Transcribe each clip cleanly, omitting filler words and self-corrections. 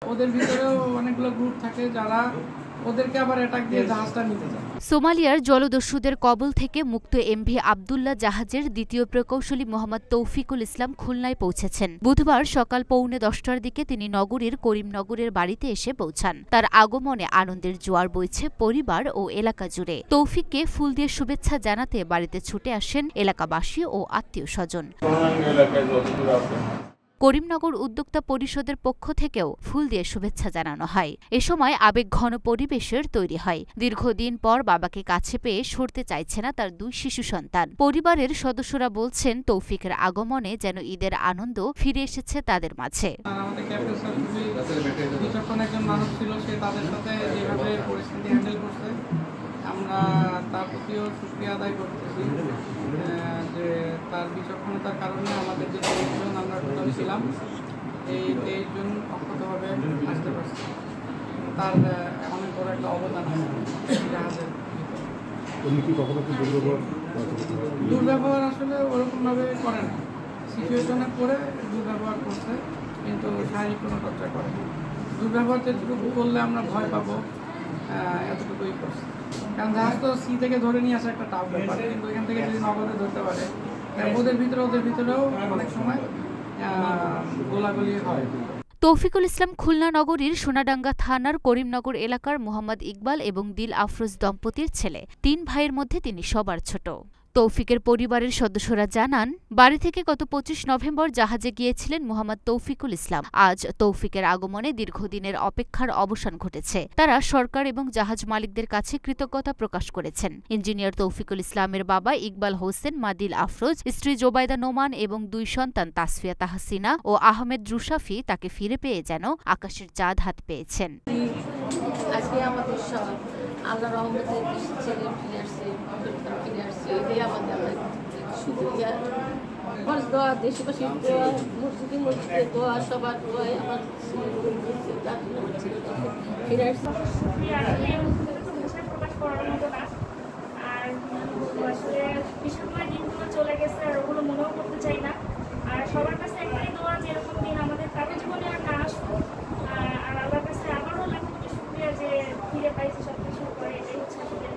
ওদের ভিতরেও অনেকগুলো গ্রুপ থাকে যারা ওদেরকে আবার অ্যাটাক দিয়ে জাহাজটা নিতে যায়। সোমালিয়ার জলদস্যুদের কবল থেকে মুক্ত এমভি আবদুল্লাহ জাহাজের দ্বিতীয় প্রকৌশলী মোহাম্মদ তৌফিকুল ইসলাম খুলনায় পৌঁছেছেন। বুধবার সকাল 9:45টার দিকে তিনি নগরীর করিমনগরের বাড়িতে এসে পৌঁছান। তার আগমনে আনন্দের জোয়ার বইছে পরিবার ও এলাকা জুড়ে। তৌফিককে ফুল দিয়ে শুভেচ্ছা জানাতে বাড়িতে ছুটে আসেন এলাকাবাসী ও আত্মীয় স্বজন। করিমনগর উদ্যোক্তা পরিষদের পক্ষ থেকেও ফুল দিয়ে শুভেচ্ছা জানানো হয়। এ সময় আবেগঘন পরিবেশের তৈরি হয়। দীর্ঘদিন পর বাবাকে কাছে পেয়ে সরতে চাইছে না তার 2 শিশু সন্তান। পরিবারের সদস্যরা বলছেন তৌফিকের আগমনে যেন ঈদের আনন্দ ফিরে এসেছে তাদের মাঝে। আমরা তার প্রতিও শুকরিয়া আদায় করতেছি যে তার বিচক্ষণতার কারণে আমাদের যে 23 জন আমরা টোটাল ছিলাম এই 23 জন অক্ষতভাবে আসতে পারছি। তার অনেক বড় একটা অবদান আছে জাহাজের। দুর্ব্যবহার আসলে ওরকমভাবে করে না, সিচুয়েশনে পড়ে দুর্ব্যবহার করছে, কিন্তু শারীরিক কোনো টর্চার করে না। দুর্ব্যবহার যেটুকু করলে আমরা ভয় পাবো এতটুকুই করছে। কারণ জাহাজ তো সি থেকে ধরে নিয়ে আসা একটা টাফ ব্যাপার, কিন্তু এখান থেকে যদি নগদে ধরতে পারে ওদের ভিতরেও অনেক সময় গোলাগুলি হয়। তৌফিকুল ইসলাম খুলনা নগরীর সোনাডাঙ্গা থানার করিমনগর এলাকার মোহাম্মদ ইকবাল এবং দিল আফরোজ দম্পতির ছেলে। 3 ভাইয়ের মধ্যে তিনি সবার ছোট। তৌফিকের পরিবারের সদস্যরা জানান, বাড়ি থেকে গত 25 নভেম্বর জাহাজে গিয়েছিলেন মোহাম্মদ তৌফিকুল ইসলাম। আজ তৌফিকের আগমনে দীর্ঘদিনের অপেক্ষার অবসান ঘটেছে। তারা সরকার এবং জাহাজ মালিকদের কাছে কৃতজ্ঞতা প্রকাশ করেছেন। ইঞ্জিনিয়ার তৌফিকুল ইসলামের বাবা ইকবাল হোসেন, মা দিল আফরোজ, স্ত্রী জোবাইদা নোমান এবং 2 সন্তান তাসফিয়া তাহসিনা ও আহমেদ রুশাফি তাকে ফিরে পেয়ে যেন আকাশের চাঁদ হাত পেয়েছেন। আজকে আমাদের সব আল্লাহর রহমতে ছেলে ফিরে আসছে, এটাই আমাদের শুকরিয়া। আমার দোয়া, দেশবাসীর দোয়া, মসজিদে দোয়া, সবার দোয়ায় আমার ফিরে আসছে। প্রকাশ করার মতো না। আর আসলে বিশ্বময় দিনগুলো চলে গেছে, আর ওগুলো মনেও করতে চাই না। আর সবার কাছে একটাই দোয়া, যে এরকম দিন আমাদের কারো জীবনে আর না আসুক। আর আল্লাহর কাছে আবারও লাখ কোটি শুকরিয়া যে ফিরে পাইছি সবকিছু করে। এটাই হচ্ছে আসলে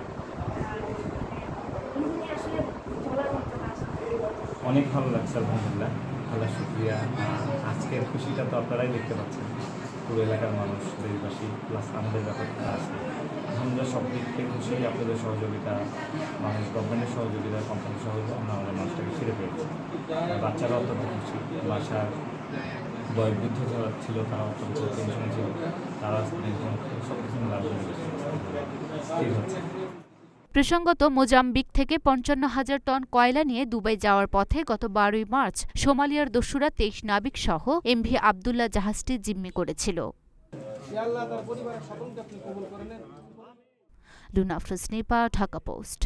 অনুভূতি, আসলে বলার মতো না। অনেক ভালো লাগছে, আলহামদুলিল্লাহ, আল্লাহ শুকরিয়া। আজকের খুশিটা তো আপনারাই দেখতে পাচ্ছেন, পুরো এলাকার মানুষ, দেশবাসী প্লাস আমাদের ব্যাপারটা আছে। আলহামদুলিল্লাহ সব দিক থেকে খুশি। আপনাদের সহযোগিতা, মানুষ, গভর্নমেন্টের সহযোগিতা, কোম্পানির সহযোগিতা, আমরা আমাদের মানুষটাকে ফিরে পেয়েছি। বাচ্চারা অত্যন্ত খুশি, বাসার বয়োবৃদ্ধ যারা ছিল তারা অত্যন্ত টেনশনে ছিল, তারা সব কিছু লাভ ঠিক হচ্ছে। প্রসঙ্গত, মোজাম্বিক থেকে 55,000 টন কয়লা নিয়ে দুবাই যাওয়ার পথে গত 12 মার্চ সোমালিয়ার দস্যুরা 23 নাবিক সহ এমভি আবদুল্লাহ জাহাজটি জিম্মি করেছিল। লুনা আফরোজ নিপা, ঢাকা পোস্ট।